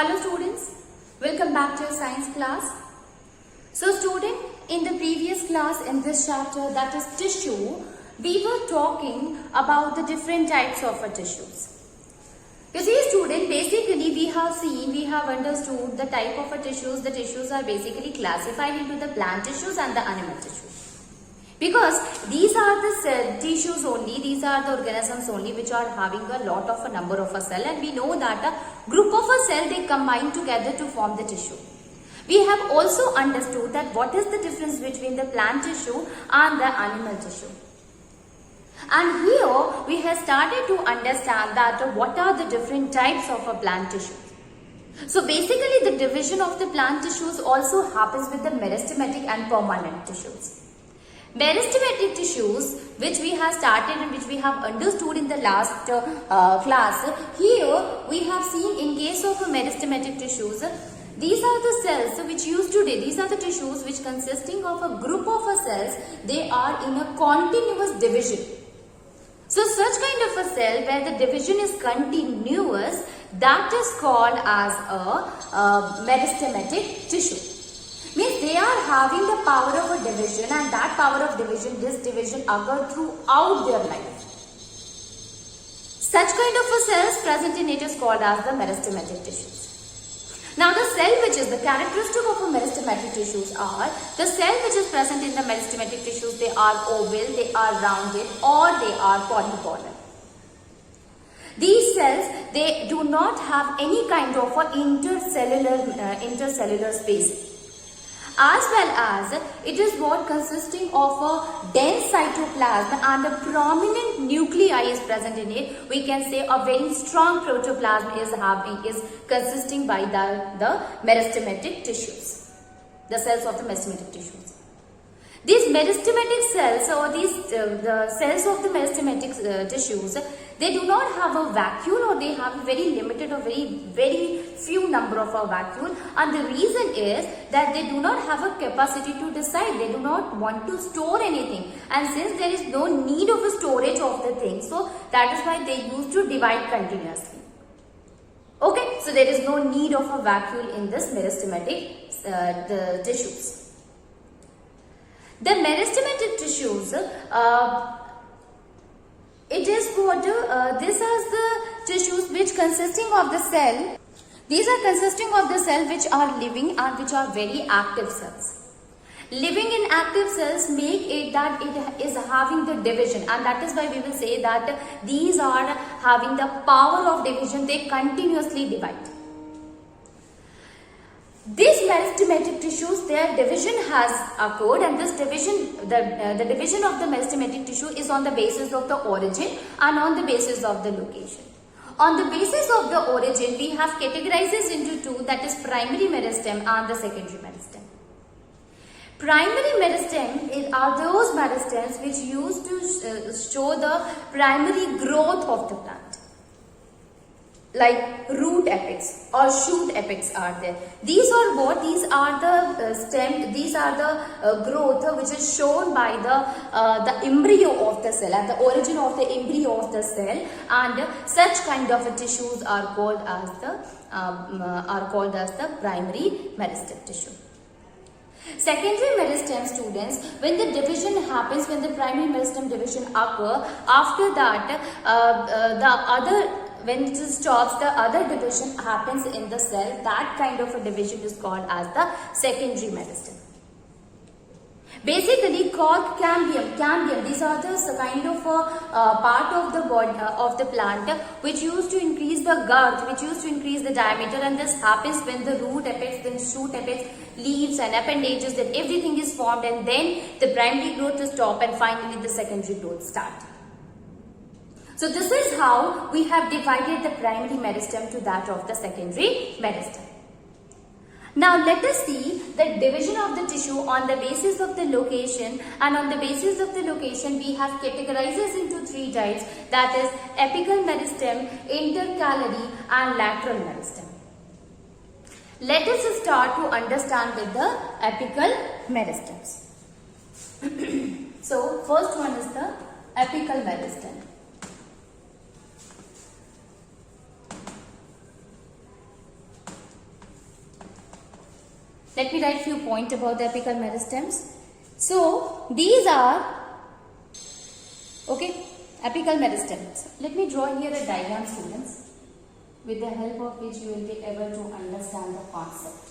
Hello students, welcome back to your science class. So student, in the previous class in this chapter, that is tissue, we were talking about the different types of tissues. You see student, basically we have understood the type of tissues. The tissues are basically classified into the plant tissues and the animal tissues. Because these are the cell tissues only, these are the organisms only which are having a lot of a number of a cell, and we know that a group of a cell they combine together to form the tissue. We have also understood that what is the difference between the plant tissue and the animal tissue. And here we have started to understand that what are the different types of a plant tissue. So basically the division of the plant tissues also happens with the meristematic and permanent tissues. Meristematic tissues, which we have started and which we have understood in the last class, here we have seen in case of meristematic tissues, these are the cells which used today, these are the tissues which consisting of a group of cells, they are in a continuous division. So such kind of a cell where the division is continuous, that is called as a meristematic tissue. Means they are having the power of a division, and that power of division, this division occurs throughout their life. Such kind of a cells present in it is called as the meristematic tissues. Now the cell which is the characteristic of a meristematic tissues are, the cell which is present in the meristematic tissues, they are oval, they are rounded, or they are polygonal. These cells, they do not have any kind of a intercellular space. As well as it is what consisting of a dense cytoplasm and a prominent nuclei is present in it. We can say a very strong protoplasm is consisting by the meristematic tissues, the cells of the meristematic tissues. These meristematic cells, or the cells of the meristematic tissues, they do not have a vacuole, or they have a very limited or very few number of a vacuole, and the reason is that they do not have a capacity to decide. They do not want to store anything, and since there is no need of a storage of the thing, so that is why they used to divide continuously. Okay, so there is no need of a vacuole in this meristematic the tissues. The meristematic tissues, it is what these are the tissues which consisting of the cell. These are consisting of the cell which are living and which are very active cells. Living in active cells make it that it is having the division, and that is why we will say that these are having the power of division. They continuously divide. These meristematic tissues, their division has occurred, and this division, the division of the meristematic tissue is on the basis of the origin and on the basis of the location. On the basis of the origin, we have categorized into two, that is primary meristem and the secondary meristem. Primary meristem are those meristems which used to show the primary growth of the plant. Like root apex or shoot apex are there. These are what? These are the stem. These are the growth which is shown by the embryo of the cell, at the origin of the embryo of the cell, and such kind of tissues are called as the primary meristem tissue. Secondary meristem, students, when the division happens, when the primary meristem division occur, after that when it stops, the other division happens in the cell. That kind of a division is called as the secondary meristem. Basically, cork, cambium, these are the kind of part of the body of the plant which used to increase the girth, which used to increase the diameter, and this happens when the root apex, then shoot apex, leaves and appendages, then everything is formed, and then the primary growth is stopped, and finally the secondary growth starts. So this is how we have divided the primary meristem to that of the secondary meristem. Now let us see the division of the tissue on the basis of the location, and on the basis of the location we have categorized into three types, that is apical meristem, intercalary and lateral meristem. Let us start to understand with the apical meristems. So first one is the apical meristem. Let me write few points about the apical meristems. So these are, okay, apical meristems. Let me draw here a diagram, students, with the help of which you will be able to understand the concept.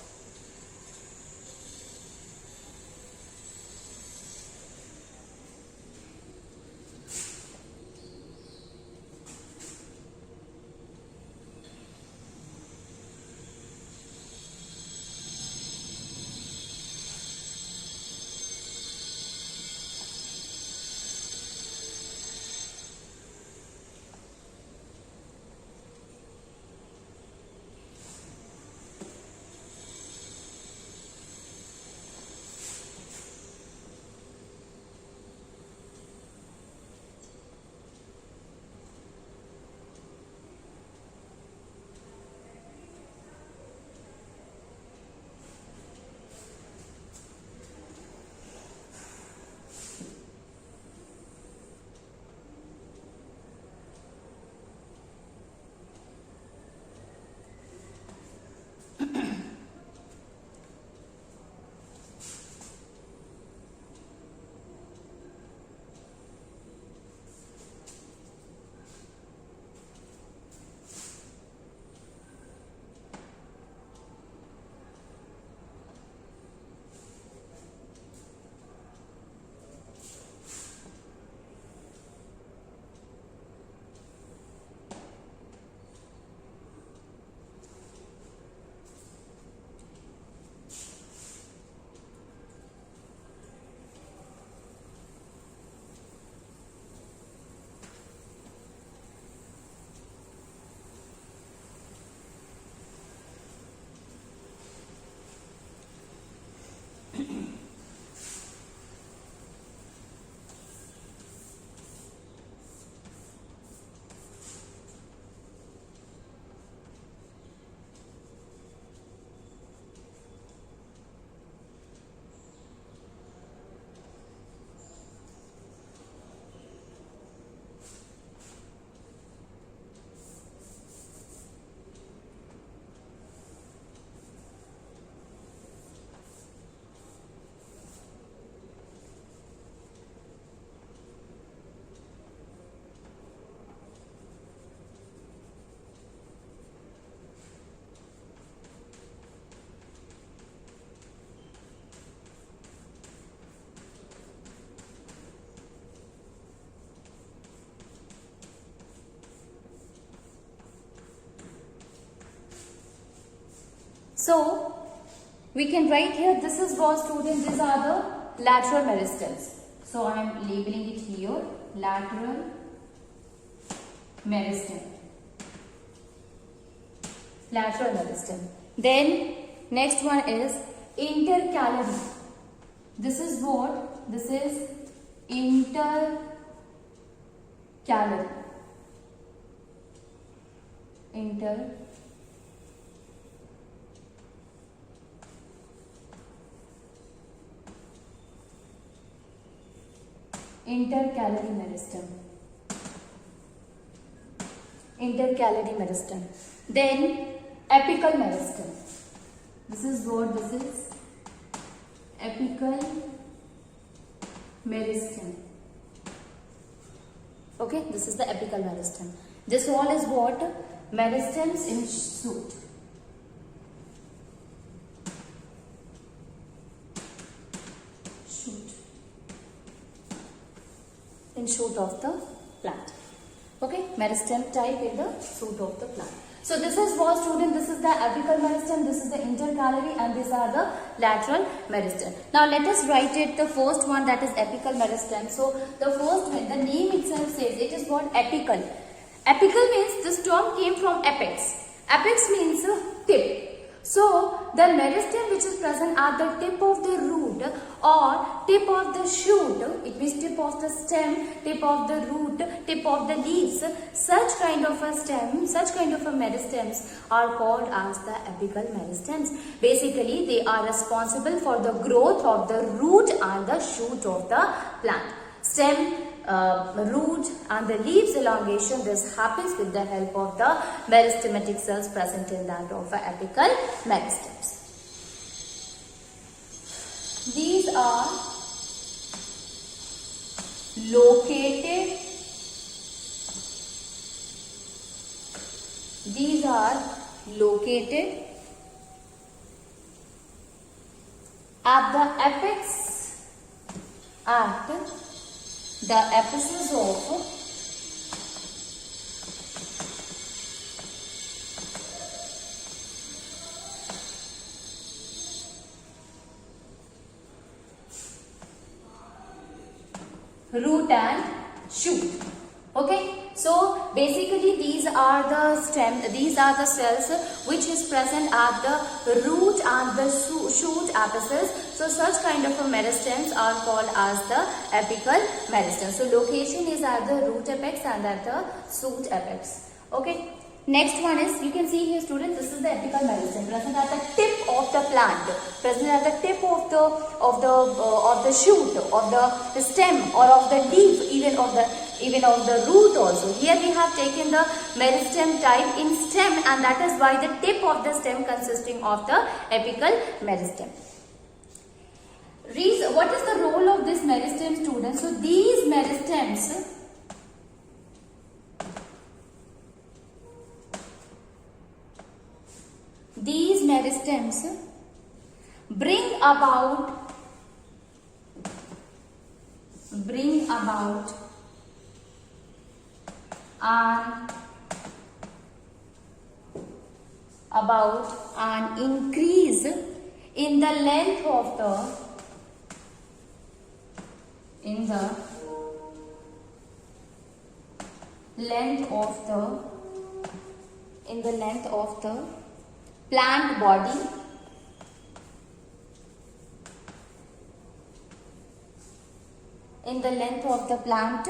So we can write here, this is what, students, these are the lateral meristems. So I am labeling it here, lateral meristem. Lateral meristem. Then next one is intercalary. This is what? This is intercalary. Intercalary meristem. Intercalary meristem. Then apical meristem. This is what? This is apical meristem. Okay, this is the apical meristem. This all is what? Meristems in shoot. In shoot of the plant. Okay, meristem type in the shoot of the plant. So this is what, student, this is the apical meristem, this is the intercalary, and these are the lateral meristem. Now let us write it, the first one, that is apical meristem. So the first one, the name itself says it is what? Apical. Apical means this term came from apex. Apex means tip. So the meristem which is present at the tip of the root or tip of the shoot, it means tip of the stem, tip of the root, tip of the leaves, such kind of a stem, such kind of a meristems are called as the apical meristems. Basically, they are responsible for the growth of the root and the shoot of the plant. Stem, root and the leaves elongation, this happens with the help of the meristematic cells present in that of apical meristems. These are located. These are located at the apex, at the apices of root and shoot. Okay, so basically these are the cells which is present at the root and the shoot apices. So such kind of a meristems are called as the apical meristem. So location is at the root apex and at the shoot apex. Okay. Next one is, you can see here students, this is the apical meristem present at the tip of the plant, present at the tip of the shoot, of the stem, or of the leaf, even of the root also. Here we have taken the meristem type in stem, and that is why the tip of the stem consisting of the apical meristem. What is the role of this meristem, students? So these meristems bring about an increase in the length of the plant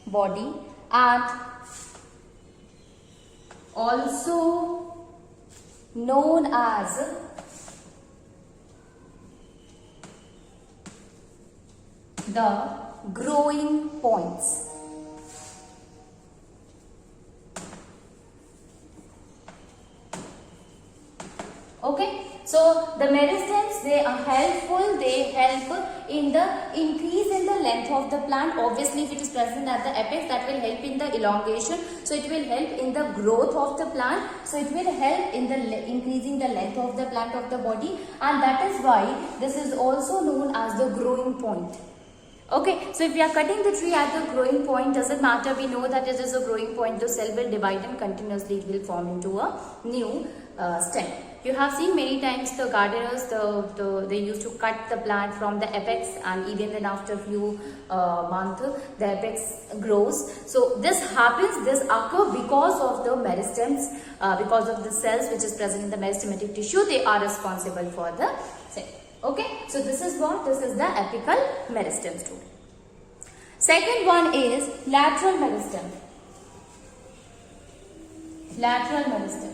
body, and also known as the growing points. Okay, so the meristems, they are helpful. They help in the increase in the length of the plant. Obviously, if it is present at the apex, that will help in the elongation. So it will help in the growth of the plant. So it will help in the increasing the length of the plant of the body, and that is why this is also known as the growing point. Okay, so if we are cutting the tree at the growing point, doesn't matter, we know that it is a growing point, the cell will divide and continuously it will form into a new stem. You have seen many times the gardeners, they used to cut the plant from the apex, and even then after a few months the apex grows. So this occurs because of the meristems, because of the cells which is present in the meristematic tissue. They are responsible for the cell. Okay, so this is the apical meristem, student. Second one is lateral meristem. Lateral meristem.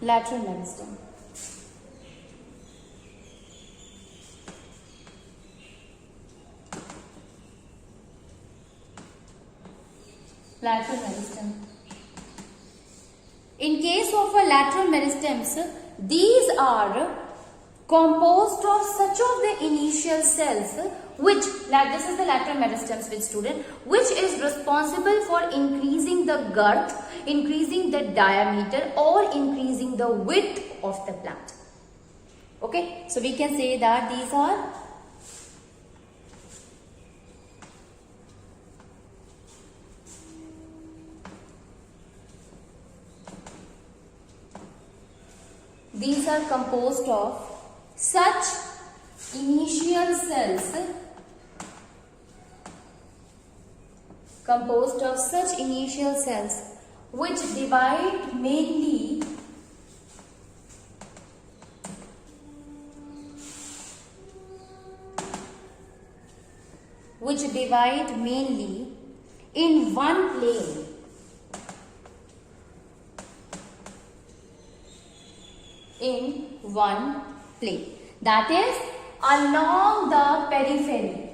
Lateral meristem. Lateral meristem. In case of a lateral meristems, these are composed of such of the initial cells which, this is the lateral meristems with student, which is responsible for increasing the girth, increasing the diameter, or increasing the width of the plant. Okay, so we can say that these are composed of such initial cells which divide mainly in one plane. That is along the periphery.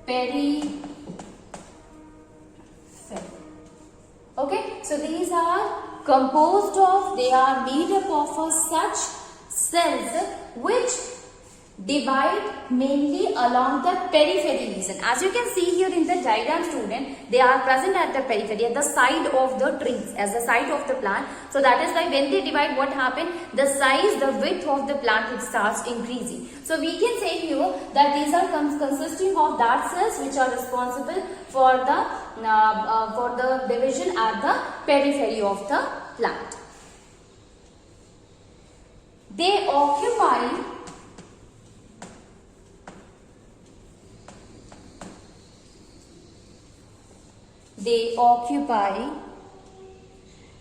Periphery. Okay, so these are composed of, they are made up of such cells which divide mainly along the periphery region. As you can see here in the diagram, student, they are present at the periphery, at the side of the trees, as the side of the plant. So that is why when they divide, what happened? The size, the width of the plant, it starts increasing. So we can say here that these are consisting of that cells which are responsible for the division at the periphery of the plant. They occupy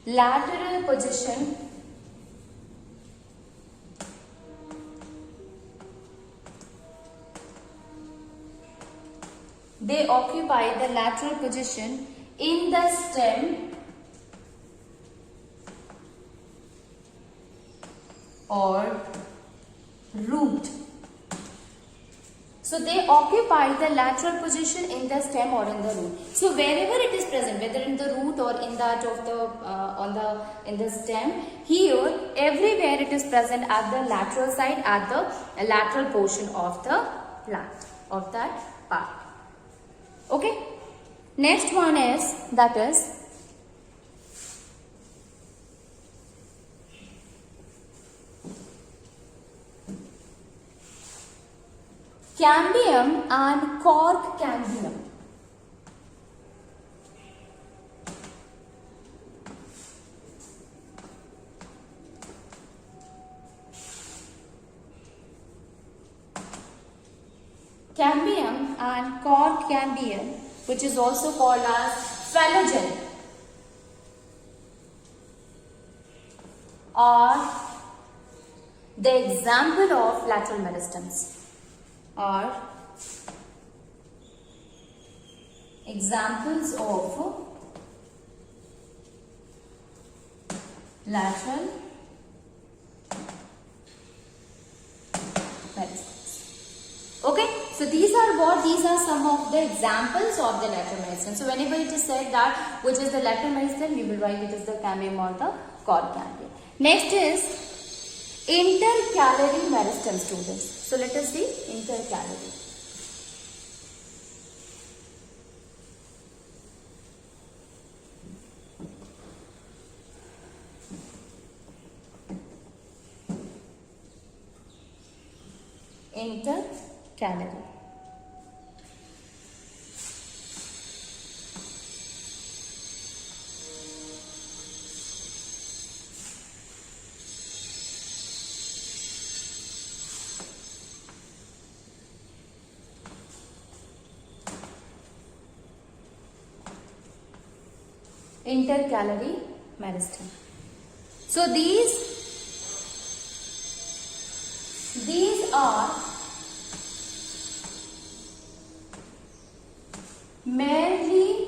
lateral position in the stem or root. So they occupy the lateral position in the stem or in the root. So wherever it is present, whether in the root or in that of the in the stem, here everywhere it is present at the lateral side, at the lateral portion of the plant, of that part. Okay. Next one is, that is cambium and cork cambium. Cambium and cork cambium, which is also called as phallogen, are the example of lateral meristems. Are examples of lateral meristems. Okay, so these are some of the examples of the lateral meristem. So whenever it is said that which is the lateral meristem, you will write it as the cambium or the cork cambium. Next is intercalary meristem, students. So let us see intercalary. Intercalary. Intercalary meristem. So these are merely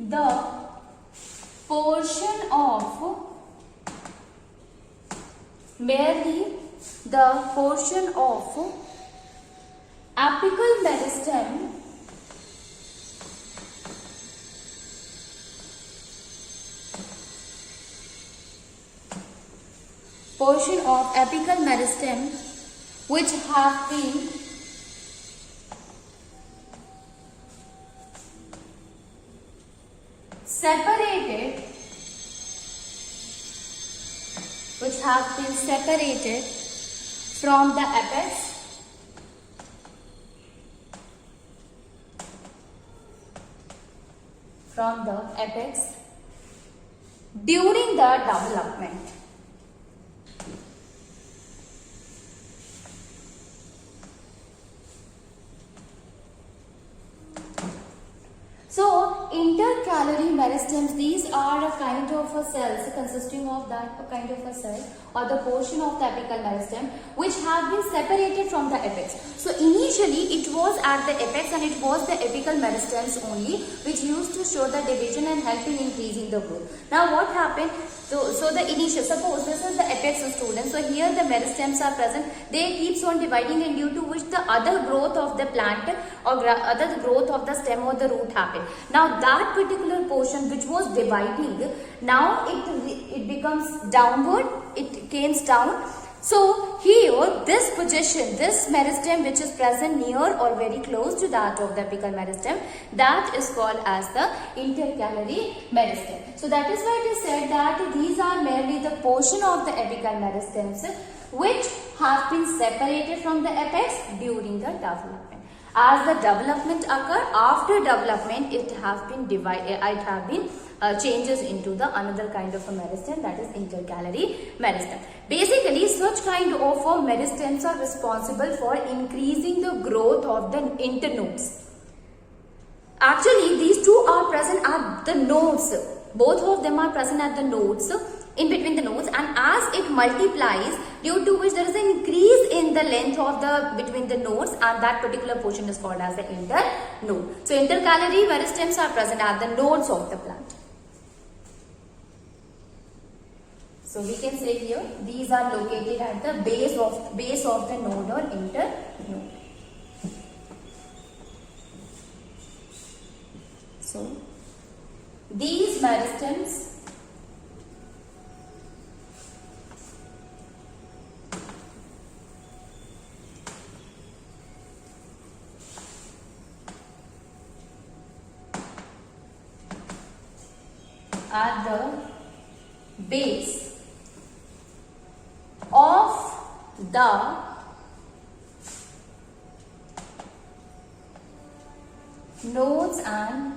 the portion of apical meristem which have been separated from the apex during the development. So intercalary meristems, these are a kind of a cells consisting of that kind of a cell or the portion of the apical meristem which have been separated from the apex. So initially it was at the apex and it was the apical meristems only which used to show the division and helping increasing the growth. Now what happened? So the initial, suppose this is the apex student. So here the meristems are present. They keeps on dividing, and due to which the other growth of the plant or other growth of the stem or the root happen. Now that particular portion which was dividing, now it becomes downward. It comes down. So here this position, this meristem which is present near or very close to that of the apical meristem, that is called as the intercalary meristem. So that is why it is said that these are merely the portion of the apical meristems which have been separated from the apex during the development. As the development occur, after development it has been divided, it have been changes into the another kind of a meristem, that is intercalary meristem. Basically such kind of meristems are responsible for increasing the growth of the internodes. Actually these two are present at the nodes, both of them are present at the nodes, in between the nodes, and as it multiplies, due to which there is an increase in the length of the between the nodes, and that particular portion is called as the internode. So intercalary meristems are present at the nodes of the plant. So we can say here these are located at the base of the node or internode. So these meristems at the base of the nodes and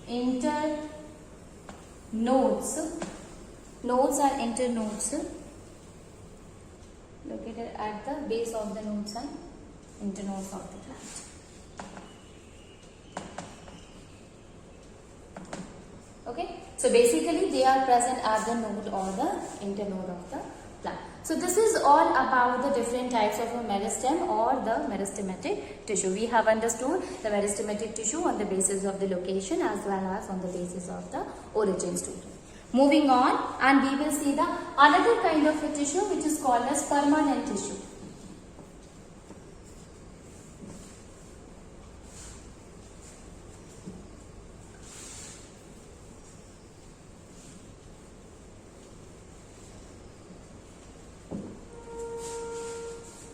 internodes. Nodes and internodes located at the base of the nodes and internodes of the plant. Okay, so basically they are present at the node or the internode of the plant. So this is all about the different types of a meristem or the meristematic tissue. We have understood the meristematic tissue on the basis of the location as well as on the basis of the origin student. Moving on, and we will see the another kind of a tissue which is called as permanent tissue.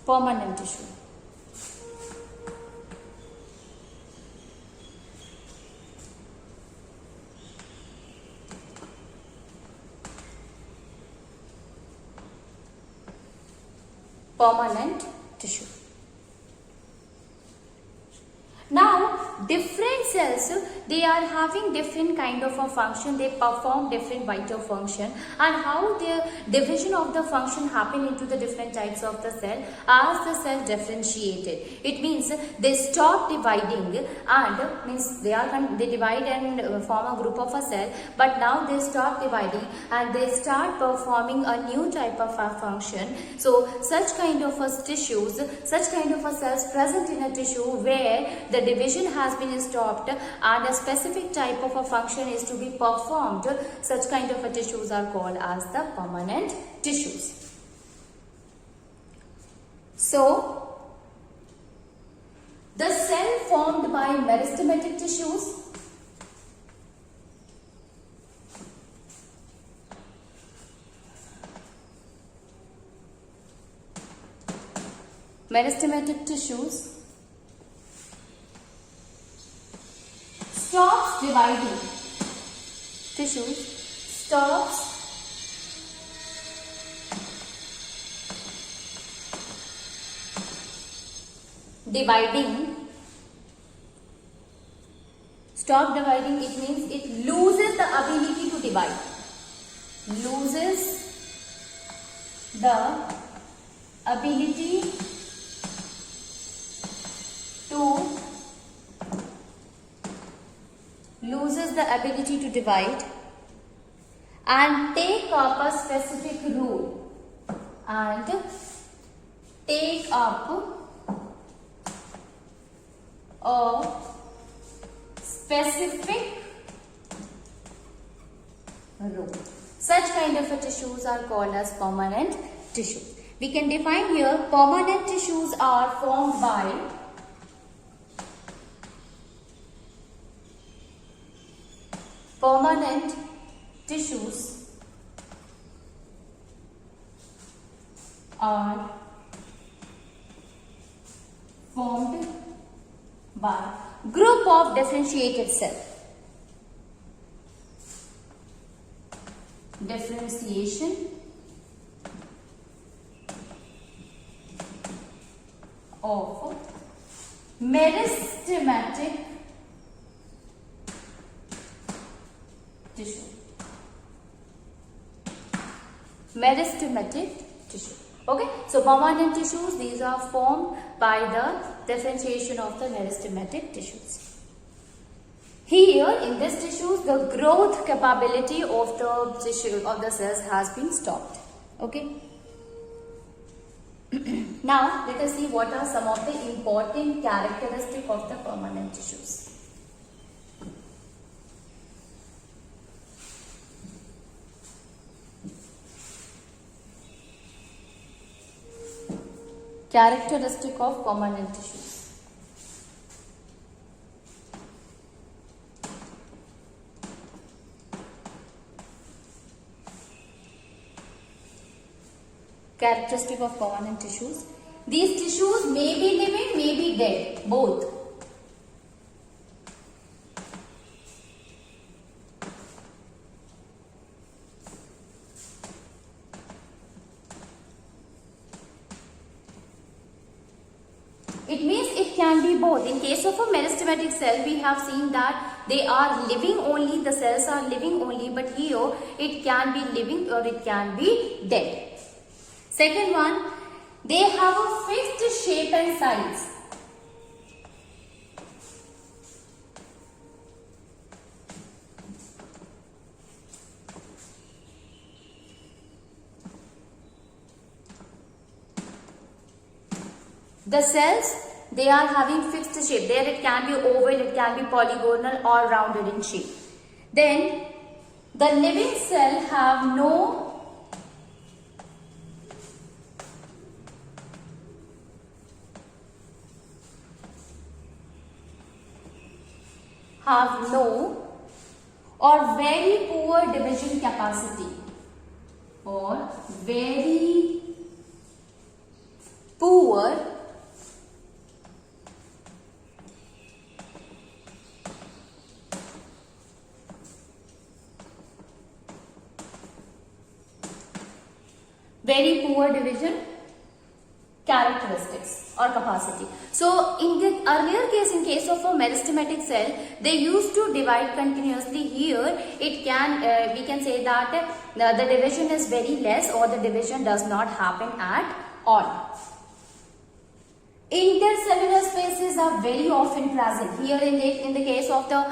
Permanent tissue. Permanent tissue. Now, different cells, they are having different kind of a function, they perform different vital function, and how their division of the function happen into the different types of the cell as the cell differentiated. It means they stop dividing and means they divide and form a group of a cell, but now they stop dividing and they start performing a new type of a function. So such kind of a tissues, such kind of a cells present in a tissue where the division has been stopped and a specific type of a function is to be performed, such kind of a tissues are called as the permanent tissues. So the cell formed by meristematic tissues stops dividing. Tissues stops dividing. Stop dividing, it means it loses the ability to divide. Loses the ability to divide and take up a specific role row. Such kind of tissues are called as permanent tissues. We can define here permanent tissues are formed by permanent tissues are formed by group of differentiated cells. Differentiation of meristematic tissue. Meristematic tissue. Okay, so permanent tissues, these are formed by the differentiation of the meristematic tissues. Here in this tissues, the growth capability of the tissue of the cells has been stopped. Okay. Now let us see what are some of the important characteristics of the permanent tissues. Characteristic of permanent tissues. Characteristic of permanent tissues. These tissues may be living, may be dead, both. It means it can be both. In case of a meristematic cell, we have seen that they are living only, the cells are living only, but here it can be living or it can be dead. Second one, they have a fixed shape and size. The cells, they are having fixed shape. There it can be oval, it can be polygonal or rounded in shape. Then the living cell have no or very poor division capacity or very poor division characteristics or capacity. So in the earlier case, in case of a meristematic cell, they used to divide continuously. Here it can we can say that the division is very less or the division does not happen at all. Intercellular spaces are very often present. Here in the case of the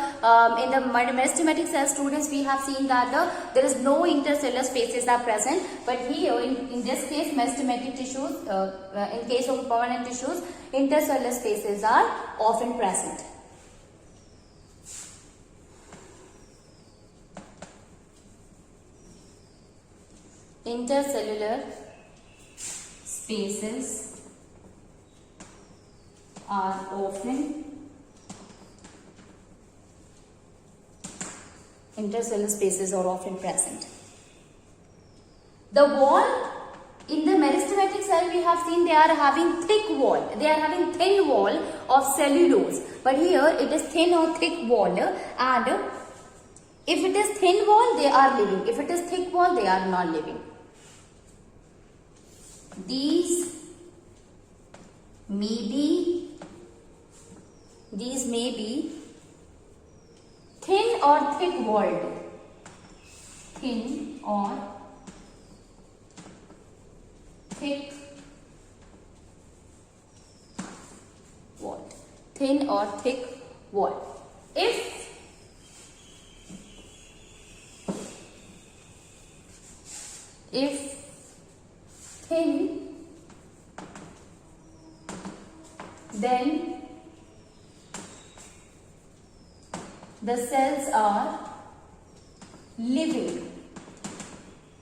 in the meristematic cell students, we have seen that there is no intercellular spaces are present. But here in this case, meristematic tissues, in case of permanent tissues, intercellular spaces are often present. Intercellular spaces are often present. The wall in the meristematic cell, we have seen they are having thick wall. They are having thin wall of cellulose. But here it is thin or thick wall, and if it is thin wall, they are living. If it is thick wall, they are not living. These may be thin or thick walled. Thin or thick walled. Thin or thick walled. If thin, then the cells are living.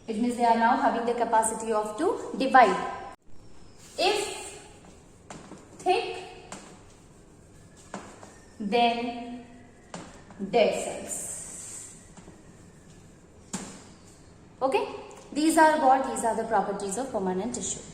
It means they are now having the capacity of to divide. If thick, then dead cells. Okay, these are the properties of permanent tissue.